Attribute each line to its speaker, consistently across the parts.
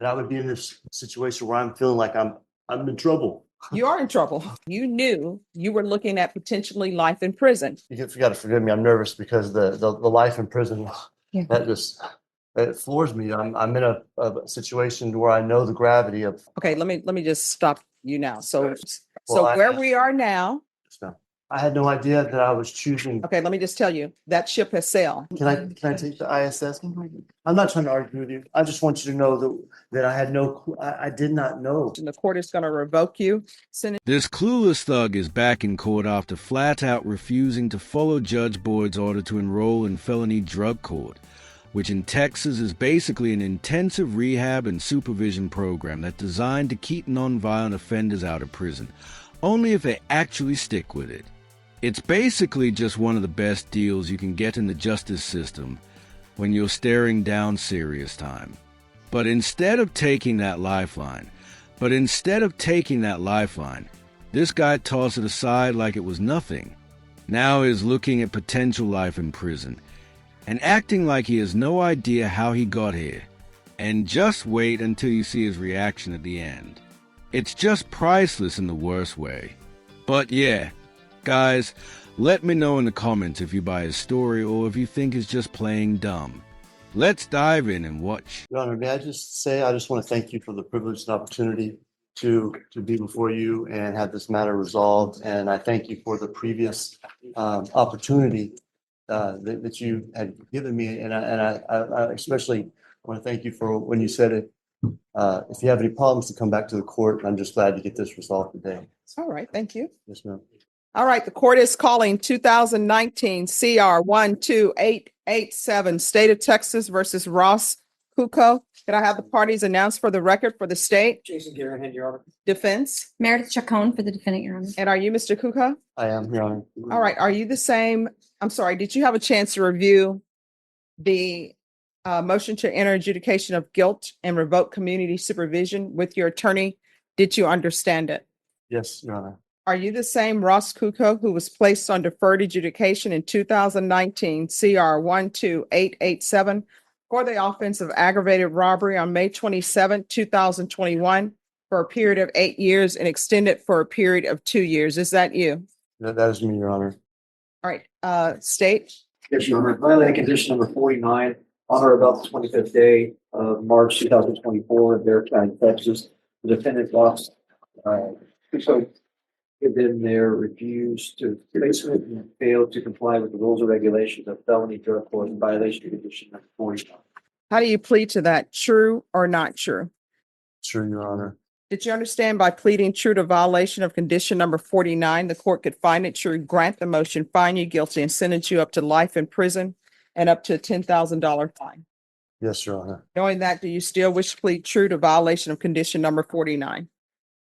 Speaker 1: that I would be in this situation where I'm feeling like I'm in trouble.
Speaker 2: You are in trouble. You knew you were looking at potentially life in prison.
Speaker 1: You got to forgive me. I'm nervous because the life in prison
Speaker 2: Yeah.
Speaker 1: that just it floors me. I'm in a situation where I know the gravity of.
Speaker 2: Okay, let me just stop you now. So
Speaker 1: Well,
Speaker 2: where we are now,
Speaker 1: I had no idea that I was choosing.
Speaker 2: okay, let me just tell you, that ship has sailed.
Speaker 1: Can I take the ISS? I'm not trying to argue with you. I just want you to know that I had no clue. I did not know.
Speaker 2: And the court is going to revoke you.
Speaker 3: This clueless thug is back in court after flat out refusing to follow Judge Boyd's order to enroll in felony drug court, which in Texas is basically an intensive rehab and supervision program that's designed to keep nonviolent offenders out of prison, only if they actually stick with it. It's basically just one of the best deals you can get in the justice system when you're staring down serious time. But instead of taking that lifeline, this guy tossed it aside like it was nothing. Now he's looking at potential life in prison and acting like he has no idea how he got here. And just wait until you see his reaction at the end. It's just priceless in the worst way. But yeah, guys, let me know in the comments if you buy his story or if you think he's just playing dumb. Let's dive in and watch.
Speaker 1: Your Honor, may I just say, I just want to thank you for the privilege and opportunity to be before you and have this matter resolved. And I thank you for the previous opportunity that you had given me. And I especially want to thank you for when you said it. If you have any problems to come back to the court, I'm just glad to get this resolved today.
Speaker 2: All right, thank you.
Speaker 1: Yes, ma'am.
Speaker 2: All right, the court is calling 2019 CR 12887, State of Texas versus Ross Kuko. Can I have the parties announced for the record for the state?
Speaker 4: Jason Garahan, Your Honor.
Speaker 2: Defense.
Speaker 5: Meredith Chacon for the defendant, Your Honor.
Speaker 2: And are you Mr. Kuko?
Speaker 1: I am, Your Honor.
Speaker 2: All right, are you the same? I'm sorry, did you have a chance to review the motion to enter adjudication of guilt and revoke community supervision with your attorney? Did you understand it?
Speaker 1: Yes, Your Honor.
Speaker 2: Are you the same Ross Kuko who was placed on deferred adjudication in 2019 CR 12887 for the offense of aggravated robbery on May 27, 2021 for a period of 8 years and extended for a period of 2 years? Is that you?
Speaker 1: That is me, Your Honor.
Speaker 2: All right, state.
Speaker 4: Yes, Your Honor. Violating condition number 49 on or about the 25th day of March 2024 in Bear County, Texas. The defendant lost so given their refuse to placement and failed to comply with the rules and regulations of felony drug court in violation of condition number 49.
Speaker 2: How do you plead to that? True or not true?
Speaker 1: True, Your Honor.
Speaker 2: Did you understand by pleading true to violation of condition number 49, the court could find it true, grant the motion, find you guilty, and sentence you up to life in prison and up to a $10,000 fine?
Speaker 1: Yes, Your Honor.
Speaker 2: Knowing that, do you still wish to plead true to violation of condition number 49?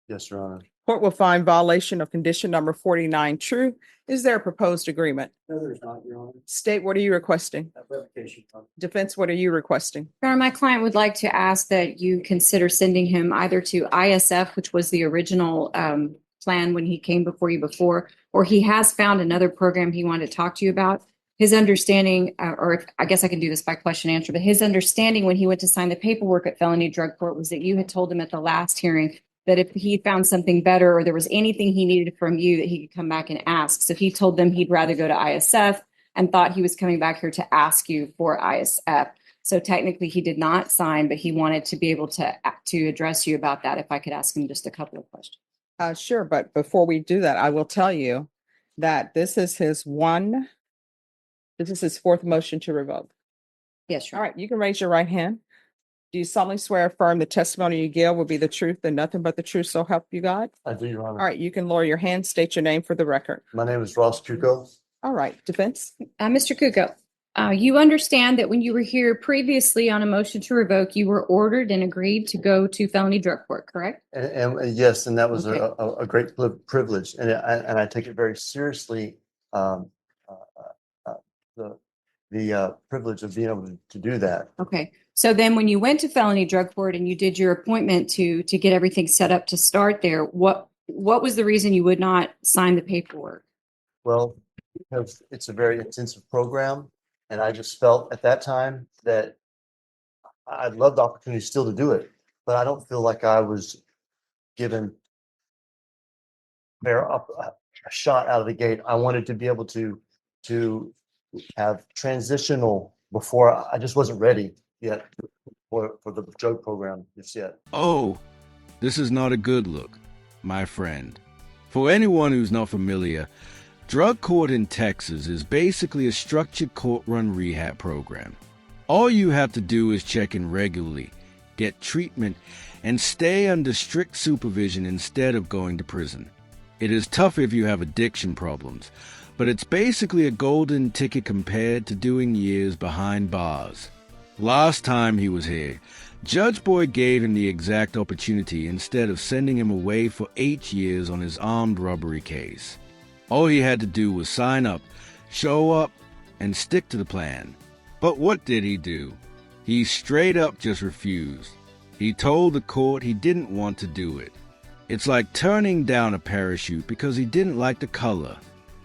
Speaker 1: Yes, Your Honor.
Speaker 2: Court will find violation of condition number 49 true. Is there a proposed agreement?
Speaker 4: No, there's not, Your Honor.
Speaker 2: State, what are you requesting?
Speaker 4: Revocation, Your Honor.
Speaker 2: Defense, what are you requesting?
Speaker 5: Your Honor, my client would like to ask that you consider sending him either to ISF, which was the original plan when he came before you before, or he has found another program he wanted to talk to you about. His understanding, I guess I can do this by question and answer, but his understanding when he went to sign the paperwork at felony drug court was that you had told him at the last hearing that if he found something better or there was anything he needed from you, that he could come back and ask. So he told them he'd rather go to ISF and thought he was coming back here to ask you for ISF. So technically he did not sign, but he wanted to be able to address you about that. If I could ask him just a couple of questions.
Speaker 2: Sure, but before we do that, I will tell you that this is his fourth motion to revoke.
Speaker 5: Yes, Your
Speaker 2: All
Speaker 5: Honor.
Speaker 2: right, you can raise your right hand. Do you solemnly swear affirm the testimony you give will be the truth and nothing but the truth, so help you God?
Speaker 1: I do, Your Honor.
Speaker 2: All right, you can lower your hand, state your name for the record.
Speaker 1: My name is Ross Kuko.
Speaker 2: All right, defense.
Speaker 5: Mr. Kuko, you understand that when you were here previously on a motion to revoke, you were ordered and agreed to go to felony drug court, correct?
Speaker 1: And yes, and that was
Speaker 5: Okay.
Speaker 1: a great privilege, and I take it very seriously. The privilege of being able to do that.
Speaker 5: Okay. So then when you went to felony drug court and you did your appointment to get everything set up to start there, what was the reason you would not sign the paperwork?
Speaker 1: Well, because it's a very intensive program, and I just felt at that time that I'd love the opportunity still to do it. but I don't feel like I was given a shot out of the gate. I wanted to be able to have transitional before I just wasn't ready yet for the drug program just yet.
Speaker 3: Oh, this is not a good look, my friend. For anyone who's not familiar, drug court in Texas is basically a structured court-run rehab program. All you have to do is check in regularly, get treatment, and stay under strict supervision instead of going to prison. It is tough if you have addiction problems, but it's basically a golden ticket compared to doing years behind bars. Last time he was here, Judge Boyd gave him the exact opportunity instead of sending him away for 8 years on his armed robbery case. All he had to do was sign up, show up, and stick to the plan. But what did he do? He straight up just refused. He told the court he didn't want to do it. It's like turning down a parachute because he didn't like the color.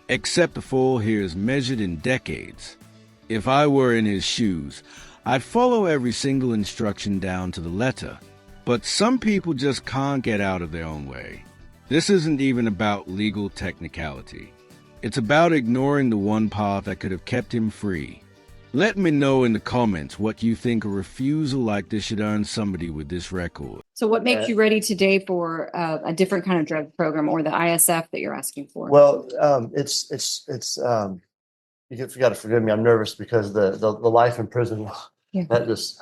Speaker 3: Except the fall here is measured in decades. If I were in his shoes, I'd follow every single instruction down to the letter. But some people just can't get out of their own way. This isn't even about legal technicality. It's about ignoring the one path that could have kept him free. Let me know in the comments what you think a refusal like this should earn somebody with this record.
Speaker 5: So what makes you ready today for a different kind of drug program or the ISF that you're asking for?
Speaker 1: Well, it's you got to forgive me. I'm nervous because the life in prison
Speaker 5: Yeah.
Speaker 1: that just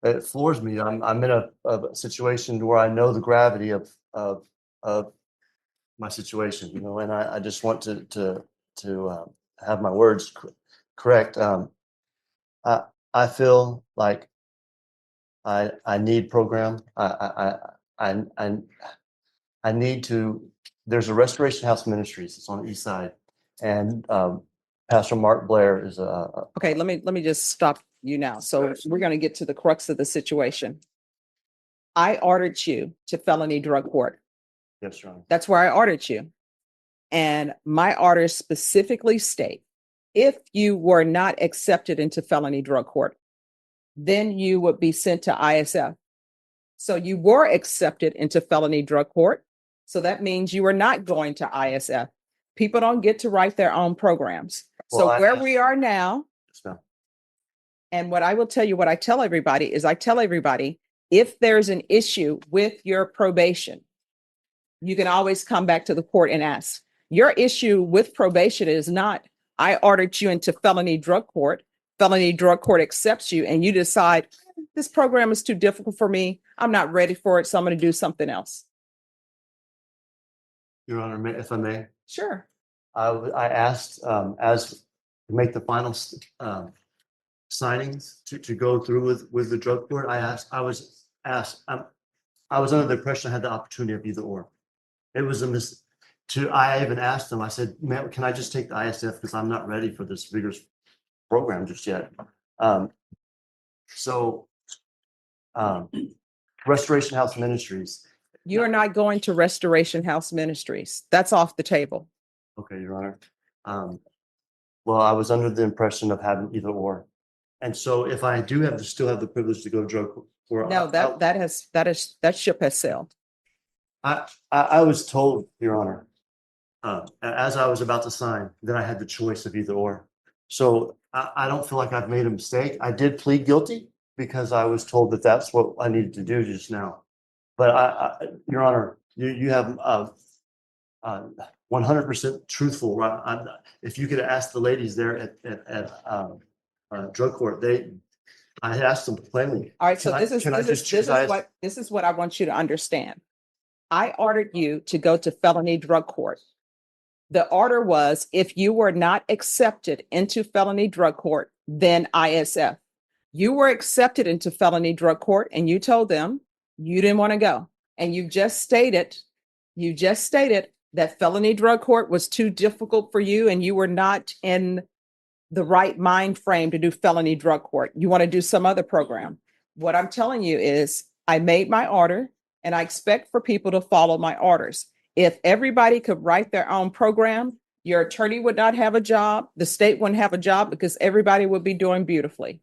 Speaker 1: it floors me. I'm in a situation where I know the gravity of my situation, you know, and I just want to have my words correct. I feel like I need program. I need to. There's a Restoration House Ministries. It's on the east side, and Pastor Mark Blair is a.
Speaker 2: Okay, let me just stop you now. So we're going to get to the crux of the situation. I ordered you to felony drug court.
Speaker 1: Yes, Your Honor.
Speaker 2: That's where I ordered you. And my orders specifically state, if you were not accepted into felony drug court, then you would be sent to ISF. So you were accepted into felony drug court. So that means you are not going to ISF. People don't get to write their own programs. So
Speaker 1: Well,
Speaker 2: where we are now,
Speaker 1: Yes, ma'am.
Speaker 2: and what I will tell you, what I tell everybody is I tell everybody, if there's an issue with your probation, you can always come back to the court and ask. Your issue with probation is not, I ordered you into felony drug court. Felony drug court accepts you and you decide this program is too difficult for me. I'm not ready for it. So I'm going to do something else.
Speaker 1: Your Honor, if I may,
Speaker 2: Sure.
Speaker 1: I asked as to make the final signings to go through with the drug court. I was under the impression I had the opportunity of either or. It was I even asked them, I said, man, can I just take the ISF because I'm not ready for this rigorous program just yet. Restoration House Ministries.
Speaker 2: You are not going to Restoration House Ministries. That's off the table.
Speaker 1: Okay, Your Honor. Well, I was under the impression of having either or. And so if I do still have the privilege to go drug court.
Speaker 2: No, that ship has sailed.
Speaker 1: I was told, Your Honor, as I was about to sign, that I had the choice of either or. So I don't feel like I've made a mistake. I did plead guilty because I was told that that's what I needed to do just now. But Your Honor, you have 100% truthful. Right? If you could ask the ladies there at drug court, I asked them plainly.
Speaker 2: All right. So this is what I want you to understand. I ordered you to go to felony drug court. The order was, if you were not accepted into felony drug court, then ISF. You were accepted into felony drug court and you told them you didn't want to go. And you just stated that felony drug court was too difficult for you and you were not in the right mind frame to do felony drug court. You want to do some other program. What I'm telling you is I made my order and I expect for people to follow my orders. If everybody could write their own program, your attorney would not have a job. The state wouldn't have a job because everybody would be doing beautifully.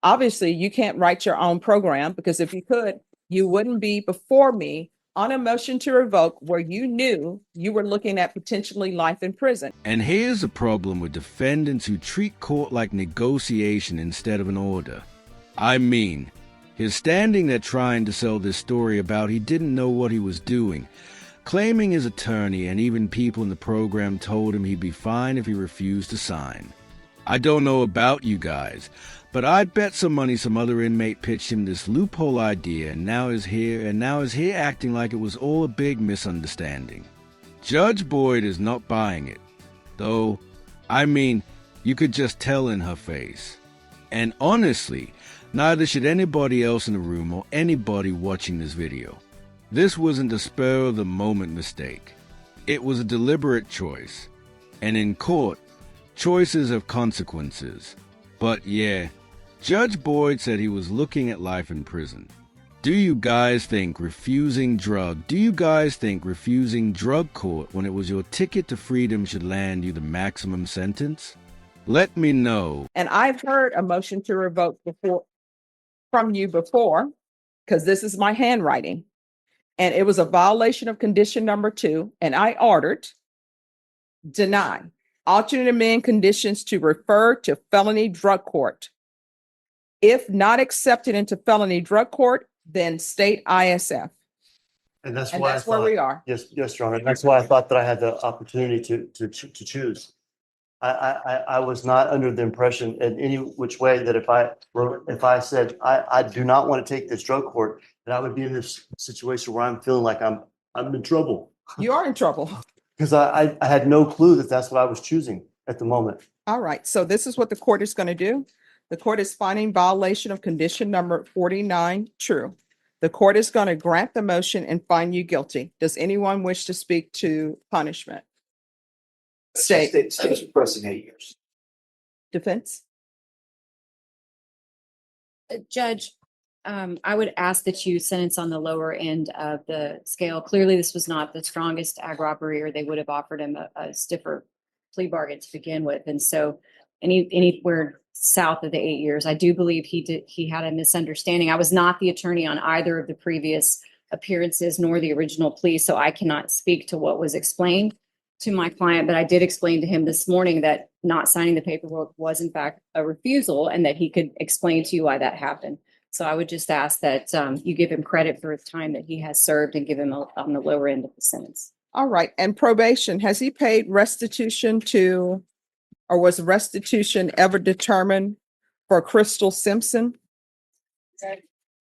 Speaker 2: Obviously, you can't write your own program because if you could, you wouldn't be before me on a motion to revoke where you knew you were looking at potentially life in prison.
Speaker 3: And here's the problem with defendants who treat court like negotiation instead of an order. I mean, he's standing there trying to sell this story about he didn't know what he was doing, claiming his attorney and even people in the program told him he'd be fine if he refused to sign. I don't know about you guys, but I'd bet some money some other inmate pitched him this loophole idea and now is here acting like it was all a big misunderstanding. Judge Boyd is not buying it, though, I mean, you could just tell in her face. And honestly, neither should anybody else in the room or anybody watching this video. This wasn't a spur-of-the-moment mistake. It was a deliberate choice. And in court, choices have consequences. But yeah, Judge Boyd said he was looking at life in prison. Do you guys think refusing drug court when it was your ticket to freedom should land you the maximum sentence? Let me know.
Speaker 2: And I've heard a motion to revoke from you before, because this is my handwriting. And it was a violation of condition number 2. And I ordered, deny, alternate amend conditions to refer to felony drug court. If not accepted into felony drug court, then state ISF.
Speaker 1: And that's
Speaker 2: And
Speaker 1: why I
Speaker 2: that's where
Speaker 1: thought,
Speaker 2: we are.
Speaker 1: yes, Your Honor. That's why I thought that I had the opportunity to choose. I was not under the impression in any which way that if I said I do not want to take this drug court, that I would be in this situation where I'm feeling like I'm in trouble.
Speaker 2: You are in trouble.
Speaker 1: Because I had no clue that that's what I was choosing at the moment.
Speaker 2: All right. So this is what the court is going to do. The court is finding violation of condition number 49 true. The court is going to grant the motion and find you guilty. Does anyone wish to speak to punishment?
Speaker 4: State's requesting 8 years.
Speaker 2: Defense?
Speaker 5: Judge, I would ask that you sentence on the lower end of the scale. Clearly, this was not the strongest ag robbery, or they would have offered him a stiffer plea bargain to begin with. And so anywhere south of the 8 years, I do believe he had a misunderstanding. I was not the attorney on either of the previous appearances nor the original plea, so I cannot speak to what was explained to my client, but I did explain to him this morning that not signing the paperwork was in fact a refusal and that he could explain to you why that happened. So I would just ask that you give him credit for the time that he has served and give him on the lower end of the sentence.
Speaker 2: All right. And probation, has he paid restitution or was restitution ever determined for Crystal Simpson?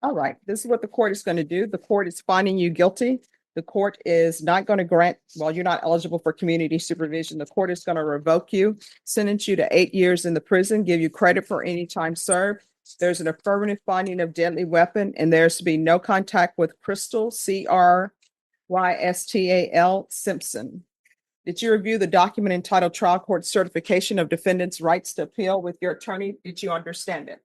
Speaker 2: All right. This is what the court is going to do. The court is finding you guilty. The court is not going to grant, well, you're not eligible for community supervision. The court is going to revoke you, sentence you to 8 years in the prison, give you credit for any time served. There's an affirmative finding of deadly weapon, and there's to be no contact with Crystal, Crystal Simpson. Did you review the document entitled Trial Court Certification of Defendant's Rights to Appeal with your attorney? Did you understand it?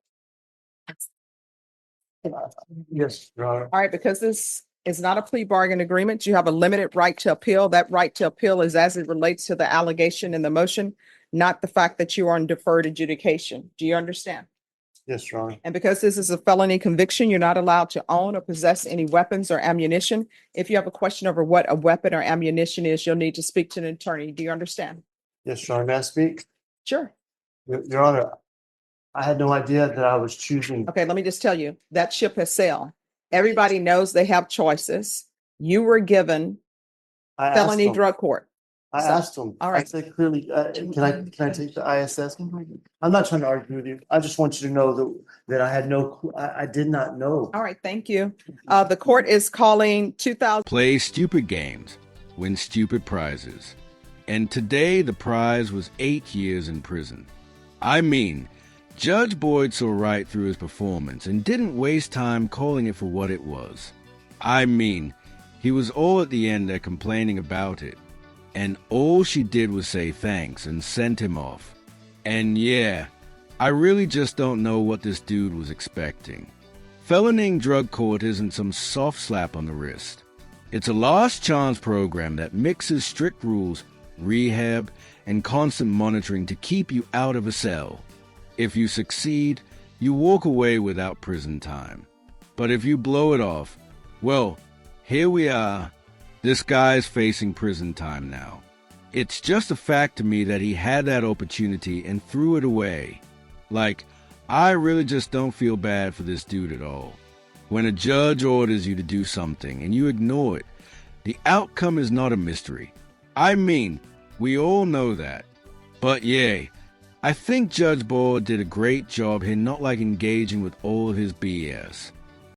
Speaker 1: Yes, Your Honor.
Speaker 2: All right, because this is not a plea bargain agreement, you have a limited right to appeal. That right to appeal is as it relates to the allegation in the motion, not the fact that you are on deferred adjudication. Do you understand?
Speaker 1: Yes, Your Honor.
Speaker 2: And because this is a felony conviction, you're not allowed to own or possess any weapons or ammunition. If you have a question over what a weapon or ammunition is, you'll need to speak to an attorney. Do you understand?
Speaker 1: Yes, Your Honor. May I speak?
Speaker 2: Sure.
Speaker 1: Your Honor, I had no idea that I was choosing.
Speaker 2: Okay, let me just tell you, that ship has sailed. Everybody knows they have choices. You were given
Speaker 1: I
Speaker 2: felony
Speaker 1: asked them.
Speaker 2: drug court.
Speaker 1: I
Speaker 2: So,
Speaker 1: asked them.
Speaker 2: all right.
Speaker 1: I said clearly, can I take the ISS? I'm not trying to argue with you. I just want you to know that I had no clue. I did not know.
Speaker 2: All right, thank you. The court is calling 2000.
Speaker 3: Play stupid games, win stupid prizes. And today the prize was 8 years in prison. I mean, Judge Boyd saw right through his performance and didn't waste time calling it for what it was. I mean, he was all at the end there complaining about it. And all she did was say thanks and sent him off. And yeah, I really just don't know what this dude was expecting. Felonying drug court isn't some soft slap on the wrist. It's a last chance program that mixes strict rules, rehab, and constant monitoring to keep you out of a cell. If you succeed, you walk away without prison time. But if you blow it off, Well, here we are. This guy's facing prison time now. It's just a fact to me that he had that opportunity and threw it away. Like, I really just don't feel bad for this dude at all. When a judge orders you to do something and you ignore it, the outcome is not a mystery. I mean, we all know that. But yay, I think Judge Boyd did a great job here not engaging with all of his BS.